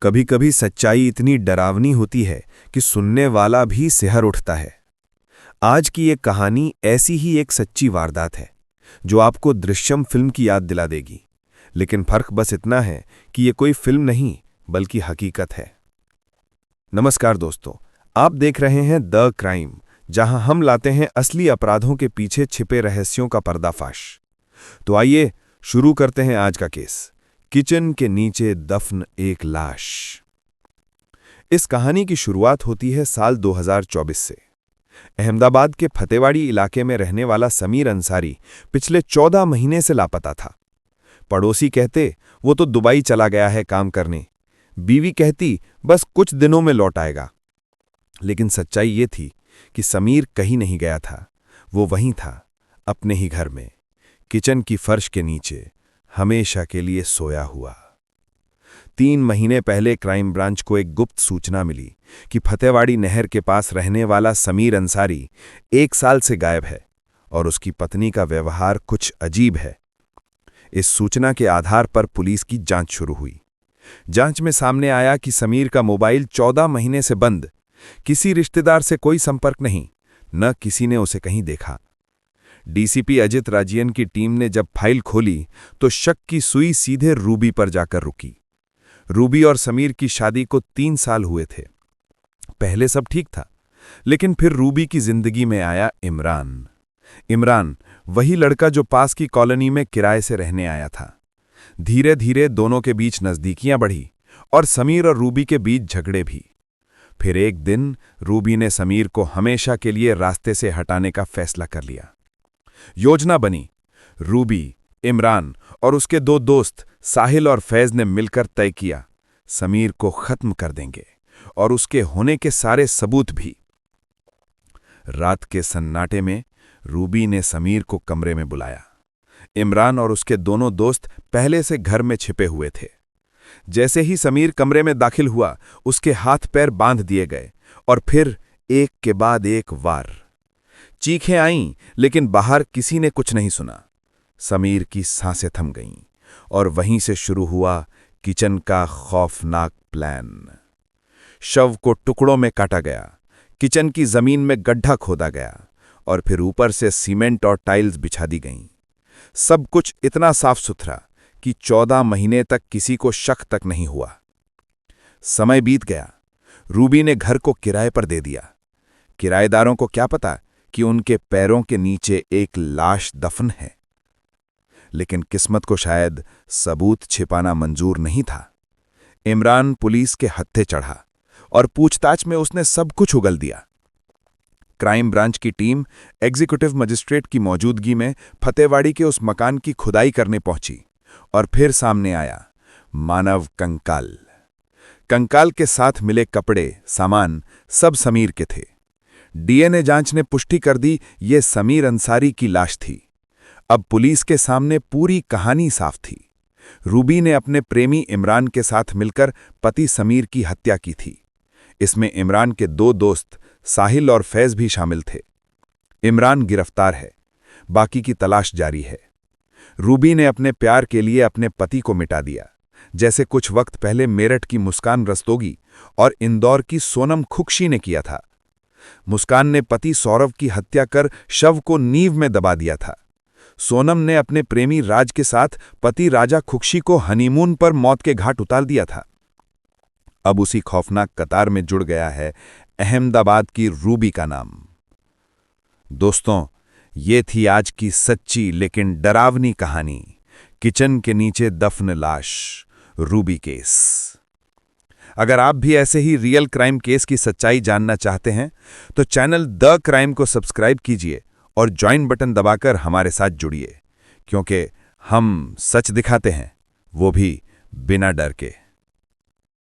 कभी कभी सच्चाई इतनी डरावनी होती है कि सुनने वाला भी सिहर उठता है। आज की ये कहानी ऐसी ही एक सच्ची वारदात है जो आपको दृश्यम फिल्म की याद दिला देगी। लेकिन फर्क बस इतना है कि ये कोई फिल्म नहीं बल्कि हकीकत है। नमस्कार दोस्तों, आप देख रहे हैं द क्राइम, जहां हम लाते हैं असली अपराधों के पीछे छिपे रहस्यों का पर्दाफाश। तो आइए शुरू करते हैं आज का केस, किचन के नीचे दफन एक लाश। इस कहानी की शुरुआत होती है साल 2024 से। अहमदाबाद के फतेवाड़ी इलाके में रहने वाला समीर अंसारी पिछले 14 महीने से लापता था। पड़ोसी कहते वो तो दुबई चला गया है काम करने, बीवी कहती बस कुछ दिनों में लौट आएगा। लेकिन सच्चाई ये थी कि समीर कहीं नहीं गया था। वो वहीं था, अपने ही घर में, किचन की फर्श के नीचे, हमेशा के लिए सोया हुआ। 3 महीने पहले क्राइम ब्रांच को एक गुप्त सूचना मिली कि फतेवाड़ी नहर के पास रहने वाला समीर अंसारी 1 साल से गायब है और उसकी पत्नी का व्यवहार कुछ अजीब है। इस सूचना के आधार पर पुलिस की जांच शुरू हुई। जांच में सामने आया कि समीर का मोबाइल 14 महीने से बंद, किसी रिश्तेदार से कोई संपर्क नहीं, न किसी ने उसे कहीं देखा। डीसीपी अजित राजियन की टीम ने जब फाइल खोली तो शक की सुई सीधे रूबी पर जाकर रुकी। रूबी और समीर की शादी को 3 साल हुए थे। पहले सब ठीक था, लेकिन फिर रूबी की जिंदगी में आया इमरान। इमरान वही लड़का जो पास की कॉलोनी में किराए से रहने आया था। धीरे धीरे दोनों के बीच नजदीकियां बढ़ी और समीर और रूबी के बीच झगड़े भी। फिर एक दिन रूबी ने समीर को हमेशा के लिए रास्ते से हटाने का फैसला कर लिया। योजना बनी। रूबी, इमरान और उसके 2 दोस्त साहिल और फैज ने मिलकर तय किया, समीर को खत्म कर देंगे और उसके होने के सारे सबूत भी। रात के सन्नाटे में रूबी ने समीर को कमरे में बुलाया। इमरान और उसके दोनों दोस्त पहले से घर में छिपे हुए थे। जैसे ही समीर कमरे में दाखिल हुआ, उसके हाथ पैर बांध दिए गए और फिर एक के बाद एक वार। चीखें आईं, लेकिन बाहर किसी ने कुछ नहीं सुना। समीर की सांसें थम गईं और वहीं से शुरू हुआ किचन का खौफनाक प्लान। शव को टुकड़ों में काटा गया, किचन की जमीन में गड्ढा खोदा गया और फिर ऊपर से सीमेंट और टाइल्स बिछा दी गईं। सब कुछ इतना साफ सुथरा कि 14 महीने तक किसी को शक तक नहीं हुआ। समय बीत गया। रूबी ने घर को किराए पर दे दिया। किराएदारों को क्या पता कि उनके पैरों के नीचे एक लाश दफन है। लेकिन किस्मत को शायद सबूत छिपाना मंजूर नहीं था। इमरान पुलिस के हत्थे चढ़ा और पूछताछ में उसने सब कुछ उगल दिया। क्राइम ब्रांच की टीम एग्जीक्यूटिव मजिस्ट्रेट की मौजूदगी में फतेवाड़ी के उस मकान की खुदाई करने पहुंची और फिर सामने आया मानव कंकाल। कंकाल के साथ मिले कपड़े, सामान सब समीर के थे। डीएनए जांच ने पुष्टि कर दी ये समीर अंसारी की लाश थी। अब पुलिस के सामने पूरी कहानी साफ थी। रूबी ने अपने प्रेमी इमरान के साथ मिलकर पति समीर की हत्या की थी। इसमें इमरान के 2 दोस्त साहिल और फैज भी शामिल थे। इमरान गिरफ्तार है, बाकी की तलाश जारी है। रूबी ने अपने प्यार के लिए अपने पति को मिटा दिया, जैसे कुछ वक्त पहले मेरठ की मुस्कान रस्तोगी और इंदौर की सोनम खुक्शी ने किया था। मुस्कान ने पति सौरव की हत्या कर शव को नींव में दबा दिया था। सोनम ने अपने प्रेमी राज के साथ पति राजा खुक्शी को हनीमून पर मौत के घाट उतार दिया था। अब उसी खौफनाक कतार में जुड़ गया है अहमदाबाद की रूबी का नाम। दोस्तों, ये थी आज की सच्ची लेकिन डरावनी कहानी, किचन के नीचे दफन लाश, रूबी केस। अगर आप भी ऐसे ही रियल क्राइम केस की सच्चाई जानना चाहते हैं तो चैनल द क्राइम को सब्सक्राइब कीजिए और ज्वाइन बटन दबाकर हमारे साथ जुड़िए, क्योंकि हम सच दिखाते हैं, वो भी बिना डर के।